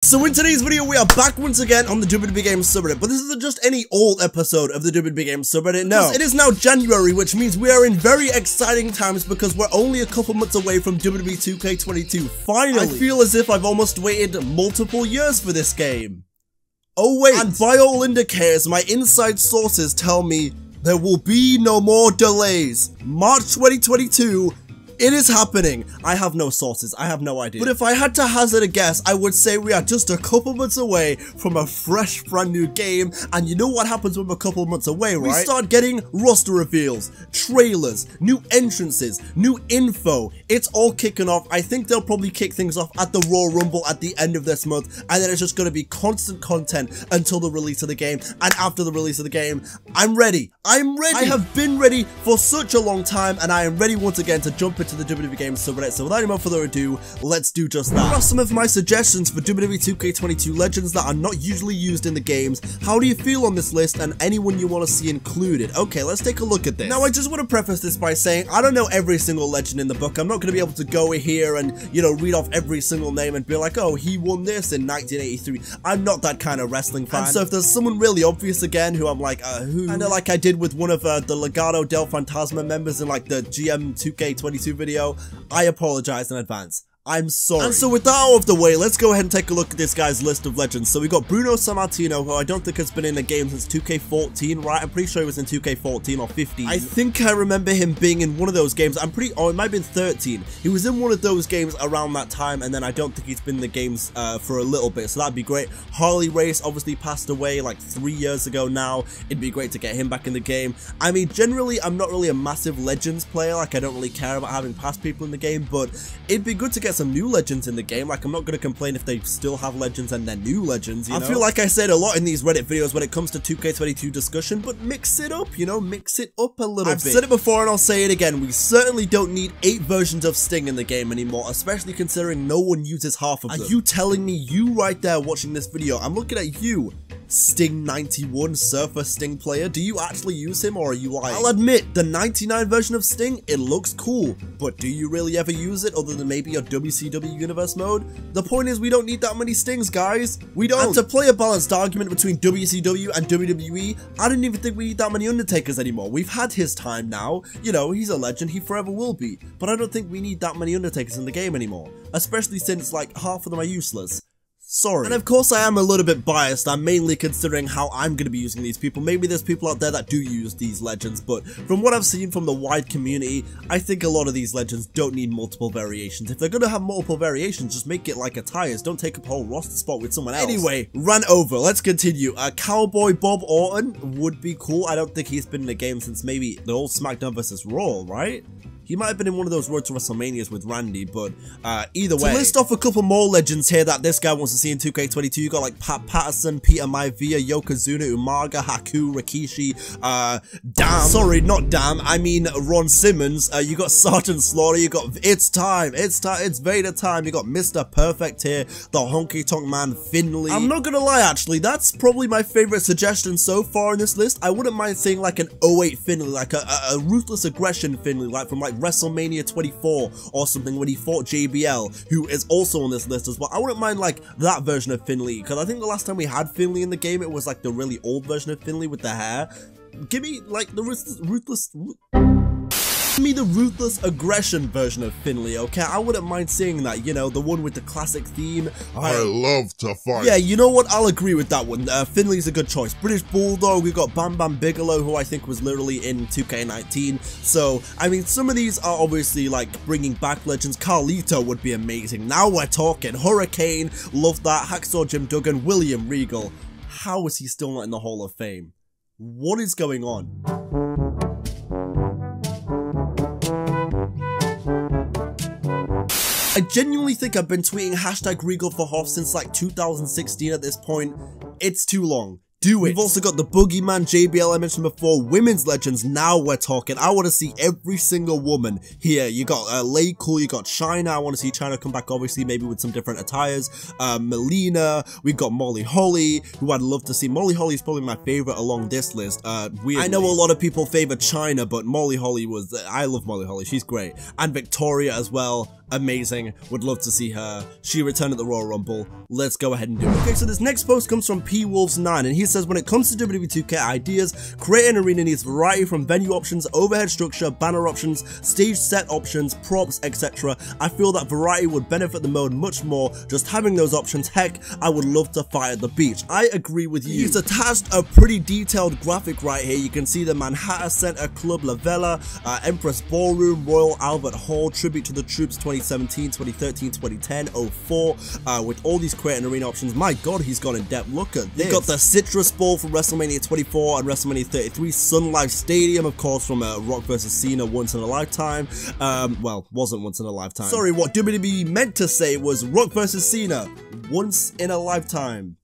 So in today's video, we are back once again on the WWE Games subreddit, but this isn't just any old episode of the WWE Games subreddit, no. It is now January, which means we are in very exciting times because we're only a couple months away from WWE 2K22, finally. I feel as if I've almost waited multiple years for this game. Oh wait, and by all indicators, my inside sources tell me there will be no more delays. March 2022, it is happening. I have no sources, I have no idea. But if I had to hazard a guess, I would say we are just a couple months away from a fresh, brand new game. And you know what happens when we're a couple months away, right? We start getting roster reveals, trailers, new entrances, new info. It's all kicking off. I think they'll probably kick things off at the Royal Rumble at the end of this month. And then it's just going to be constant content until the release of the game. And after the release of the game, I'm ready. I'm ready. I have been ready for such a long time. And I am ready once again to jump into the WWE Games subreddit. So without any more further ado, let's do just that. Here are some of my suggestions for WWE 2K22 legends that are not usually used in the games. How do you feel on this list, and anyone you want to see included? Okay, let's take a look at this. Now, I just want to preface this by saying I don't know every single legend in the book. I'm not going to be able to go here and, you know, read off every single name and be like, oh, he won this in 1983. I'm not that kind of wrestling fan. And so if there's someone really obvious again who I'm like, who? Kind of like I did with one of the Legado del Fantasma members in like the GM 2K22 video, I apologize in advance. I'm sorry. And so with that out of the way, let's go ahead and take a look at this guy's list of legends. So we got Bruno Sammartino, who I don't think has been in a game since 2K14, right? I'm pretty sure he was in 2K14 or 15. I think I remember him being in one of those games. Oh, it might have been 13. He was in one of those games around that time, and then I don't think he's been in the games for a little bit, so that'd be great. Harley Race obviously passed away like 3 years ago now. It'd be great to get him back in the game. I mean, generally, I'm not really a massive Legends player. Like, I don't really care about having past people in the game, but it'd be good to get some new legends in the game. Like, I'm not going to complain if they still have legends and they're new legends, you know? I feel like I said a lot in these Reddit videos when it comes to 2K22 discussion, but mix it up, you know, mix it up a little bit. I've said it before and I'll say it again, we certainly don't need 8 versions of Sting in the game anymore, especially considering no one uses half of them. Are you telling me, you right there watching this video, I'm looking at you, Sting 91 Surfer Sting player, do you actually use him or are you lying? I'll admit, the 99 version of Sting, it looks cool, but do you really ever use it other than maybe your WCW Universe mode? The point is, we don't need that many Stings, guys. We don't. And to play a balanced argument between WCW and WWE, I don't even think we need that many Undertakers anymore. We've had his time now. You know, he's a legend, he forever will be, but I don't think we need that many Undertakers in the game anymore, especially since like half of them are useless. Sorry. And of course I am a little bit biased, I'm mainly considering how I'm going to be using these people. Maybe there's people out there that do use these legends, but from what I've seen from the wide community, I think a lot of these legends don't need multiple variations. If they're going to have multiple variations, just make it like a tires, don't take up a whole roster spot with someone else. Anyway, run over, let's continue. Cowboy Bob Orton would be cool. I don't think he's been in a game since maybe the old SmackDown vs. Raw, right? He might have been in one of those Road to WrestleManias with Randy, but either way. To list off a couple more legends here that this guy wants to see in 2K22, you got like Pat Patterson, Peter Maivia, Yokozuna, Umaga, Haku, Rikishi, sorry, not Dam, I mean Ron Simmons, you got Sergeant Slaughter, you got it's Vader time, you got Mr. Perfect here, the Honky Tonk Man, Finley. I'm not gonna lie, actually, that's probably my favorite suggestion so far in this list. I wouldn't mind seeing like an 08 Finley, like a Ruthless Aggression Finley, like from like WrestleMania 24 or something when he fought JBL, who is also on this list as well. I wouldn't mind like that version of Finley, because I think the last time we had Finley in the game, it was like the really old version of Finley with the hair. Give me like the Ruthless Aggression version of Finley, okay? I wouldn't mind seeing that, you know, the one with the classic theme. I love to fight. Yeah, you know what? I'll agree with that one. Finley's a good choice. British Bulldog, we got Bam Bam Bigelow, who I think was literally in 2K19. So, I mean, some of these are obviously, like, bringing back legends. Carlito would be amazing. Now we're talking. Hurricane, love that. Hacksaw Jim Duggan, William Regal. How is he still not in the Hall of Fame? What is going on? I genuinely think I've been tweeting hashtag Regal for Hoff since like 2016 at this point. It's too long. Do it. We've also got the Boogeyman, JBL I mentioned before, women's legends, now we're talking. I want to see every single woman here. You got Lay Cool, you got Chyna, I want to see Chyna come back obviously maybe with some different attires. Melina, we've got Molly Holly, who I'd love to see. Molly Holly is probably my favorite along this list, weirdly. I know a lot of people favor Chyna, but Molly Holly was, I love Molly Holly, she's great. And Victoria as well. amazing. Would love to see her. She returned at the Royal Rumble. Let's go ahead and do it. Okay, so this next post comes from PWolves9, and he says, when it comes to WWE 2K ideas, create an arena needs variety from venue options, overhead structure, banner options, stage set options, props, etc. I feel that variety would benefit the mode much more just having those options. Heck, I would love to fight at the beach. I agree with you. He's attached a pretty detailed graphic right here. You can see the Manhattan Center Club La Vela, Empress Ballroom, Royal Albert Hall, Tribute to the Troops 2017, 2013, 2010, 04, with all these create an arena options. My god, he's gone in depth. Look at this. You got the Citrus Bowl from WrestleMania 24 and WrestleMania 33, Sun Life Stadium, of course, from Rock vs. Cena, once in a lifetime. Well, wasn't once in a lifetime. Sorry, what WWE meant to say was Rock vs. Cena, once in a lifetime.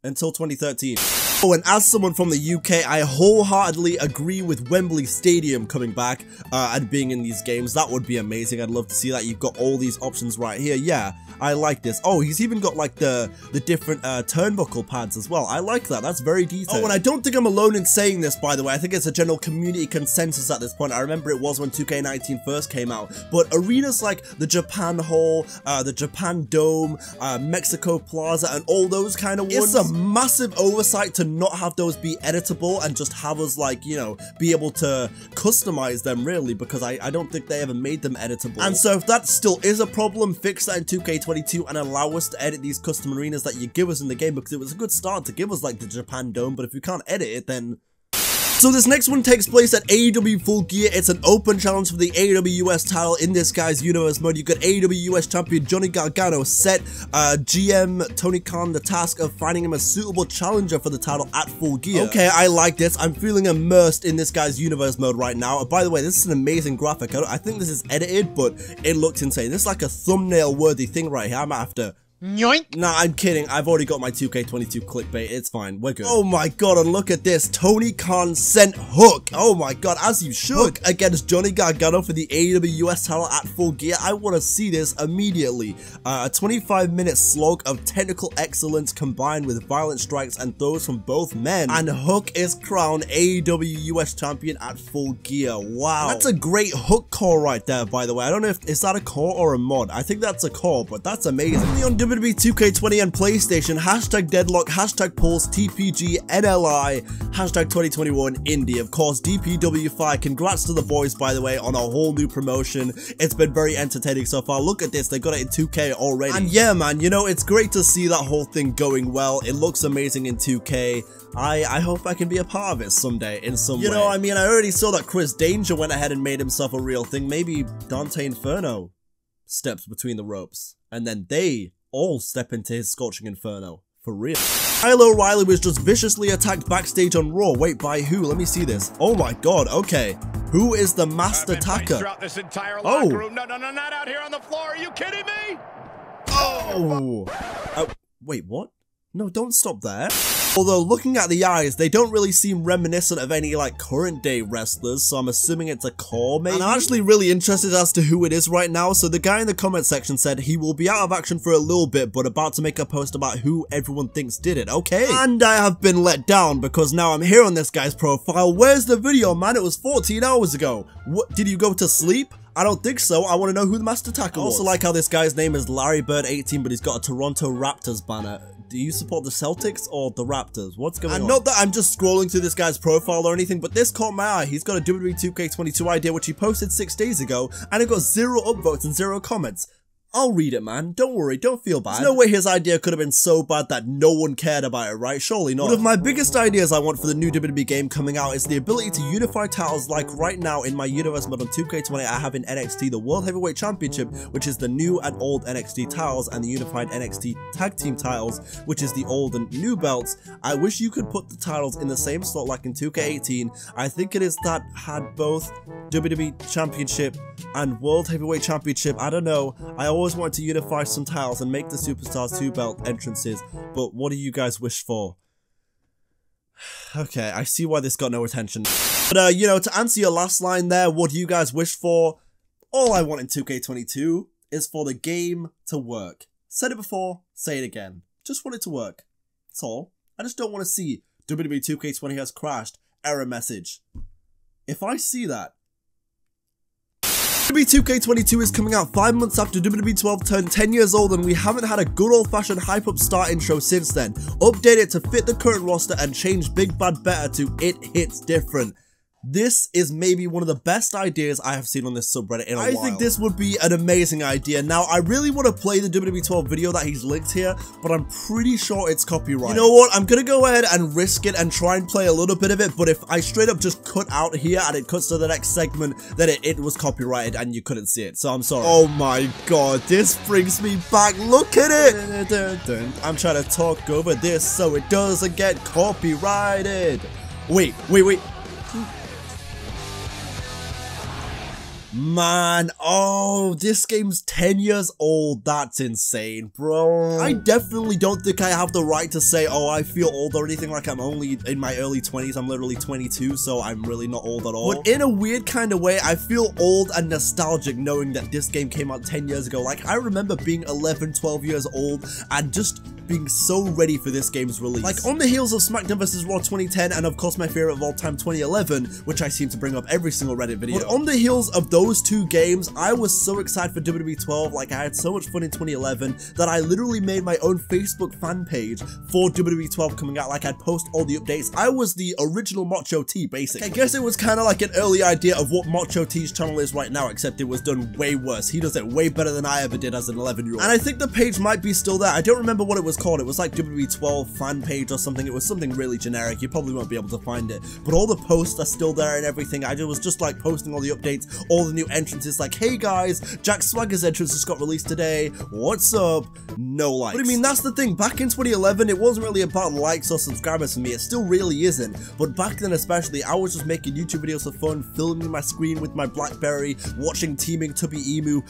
Until 2013. Oh, and as someone from the UK, I wholeheartedly agree with Wembley Stadium coming back and being in these games. That would be amazing. I'd love to see that. You've got all these options right here. Yeah, I like this. Oh, he's even got like the different turnbuckle pads as well. I like that. That's very detailed. Oh, and I don't think I'm alone in saying this, by the way. I think it's a general community consensus at this point. I remember it was when 2K19 first came out. But arenas like the Japan Hall, the Japan Dome, Mexico Plaza, and all those kind of ones. It's a massive oversight to not have those be editable and just have us, like, you know, be able to customize them, really, because I don't think they ever made them editable. And so if that still is a problem, fix that in 2K22 and allow us to edit these custom arenas that you give us in the game, because it was a good start to give us like the Japan Dome, but if you can't edit it, then... So this next one takes place at AEW Full Gear. It's an open challenge for the AEW US title in this guy's universe mode. You got AEW US champion Johnny Gargano set GM Tony Khan the task of finding him a suitable challenger for the title at Full Gear. Okay, I like this. I'm feeling immersed in this guy's universe mode right now. By the way, this is an amazing graphic. I think this is edited, but it looks insane. This is like a thumbnail worthy thing right here. I might have to... Yoink. Nah, I'm kidding. I've already got my 2K22 clickbait. It's fine. We're good. Oh my god, and look at this. Tony Khan sent Hook. Oh my god, as you should. Hook against Johnny Gargano for the AEW US title at Full Gear. I want to see this immediately. A 25-minute slog of technical excellence combined with violent strikes and throws from both men. And Hook is crowned AEW US champion at Full Gear. Wow. That's a great Hook core right there, by the way. I don't know if is that a core or a mod. I think that's a core, but that's amazing. On WWE 2K20 and PlayStation, hashtag Deadlock, hashtag Pulse, TPG, NLI, hashtag 2021 Indie. Of course, DPW5. Congrats to the boys, by the way, on a whole new promotion. It's been very entertaining so far. Look at this, they got it in 2K already. And yeah, man, you know, it's great to see that whole thing going well. It looks amazing in 2K. I hope I can be a part of it someday in some way. You know, I mean, I already saw that Chris Danger went ahead and made himself a real thing. Maybe Dante Inferno steps between the ropes, and then they all step into his Scorching Inferno. For real. Kyle O'Reilly was just viciously attacked backstage on Raw. Wait, by who? Let me see this. Oh my god, okay. Who is the masked attacker? This entire locker room. No, not out here on the floor. Are you kidding me? Oh. Wait, what? No, don't stop there. Although, looking at the eyes, they don't really seem reminiscent of any, like, current day wrestlers, so I'm assuming it's a core, maybe? And I'm actually really interested as to who it is right now, so the guy in the comment section said he will be out of action for a little bit, but about to make a post about who everyone thinks did it. Okay. And I have been let down, because now I'm here on this guy's profile. Where's the video, man? It was 14 hours ago. What, did you go to sleep? I don't think so. I want to know who the masked attacker was. I also like how this guy's name is Larry Bird 18, but he's got a Toronto Raptors banner. Do you support the Celtics or the Raptors? What's going on? And not that I'm just scrolling through this guy's profile or anything, but this caught my eye. He's got a WWE 2K22 idea, which he posted 6 days ago, and it got 0 upvotes and 0 comments. I'll read it, man. Don't worry, don't feel bad. There's no way his idea could have been so bad that no one cared about it, right? Surely not. One of my biggest ideas I want for the new WWE game coming out is the ability to unify titles. Like right now in my universe mode on 2K20, I have in NXT the World Heavyweight Championship, which is the new and old NXT titles, and the unified NXT Tag Team titles, which is the old and new belts. I wish you could put the titles in the same slot like in 2K18. I think it is that had both WWE Championship and World Heavyweight Championship. I don't know. I always wanted to unify some titles and make the Superstars 2 belt entrances, but what do you guys wish for? Okay, I see why this got no attention. But you know, to answer your last line there, what do you guys wish for? All I want in 2K22 is for the game to work. Said it before, say it again. Just want it to work. That's all. I just don't want to see WWE 2K20 has crashed, error message. If I see that, WWE 2K22 is coming out 5 months after WWE 12 turned 10 years old, and we haven't had a good old-fashioned hype-up start intro since then. Update it to fit the current roster and change Big Bad Better to It Hits Different. This is maybe one of the best ideas I have seen on this subreddit in a while. I think this would be an amazing idea. Now, I really want to play the WWE 12 video that he's linked here, but I'm pretty sure it's copyrighted. You know what? I'm gonna go ahead and risk it and try and play a little bit of it, but if I straight up just cut out here and it cuts to the next segment, then it was copyrighted and you couldn't see it, so I'm sorry. Oh my god, this brings me back. Look at it! I'm trying to talk over this so it doesn't get copyrighted. Wait. Man, oh, this game's 10 years old. That's insane, bro. I definitely don't think I have the right to say, oh, I feel old or anything. Like, I'm only in my early 20s. I'm literally 22, so I'm really not old at all. But in a weird kind of way, I feel old and nostalgic knowing that this game came out 10 years ago. Like, I remember being 11, 12 years old and just being so ready for this game's release. Like, on the heels of SmackDown vs. Raw 2010, and of course my favorite of all time, 2011, which I seem to bring up every single Reddit video. But on the heels of those two games, I was so excited for WWE 12, like I had so much fun in 2011, that I literally made my own Facebook fan page for WWE 12 coming out. Like, I'd post all the updates. I was the original Macho T, basically. I guess it was kind of like an early idea of what Macho T's channel is right now, except it was done way worse. He does it way better than I ever did as an 11-year-old. And I think the page might be still there. I don't remember what it was called. It was like WWE 12 fan page or something. It was something really generic. You probably won't be able to find it, but all the posts are still there and everything. I was just like posting all the updates, all the new entrances, like, hey guys, Jack Swagger's entrance just got released today, what's up? No likes. But I mean, that's the thing, back in 2011 it wasn't really about likes or subscribers for me. It still really isn't, but back then especially, I was just making YouTube videos for fun, filming my screen with my BlackBerry, watching Teaming Tubby Emu,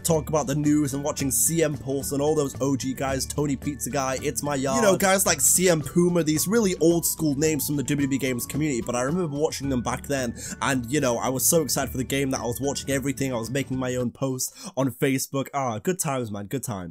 talk about the news, and watching CM Pulse and all those OG guys, Tony Pizza Guy, It's My Yard, you know, guys like CM Puma, these really old school names from the WWE Games community. But I remember watching them back then, and you know, I was so excited for the game that I was watching everything. I was making my own posts on Facebook. Good times, man, good times.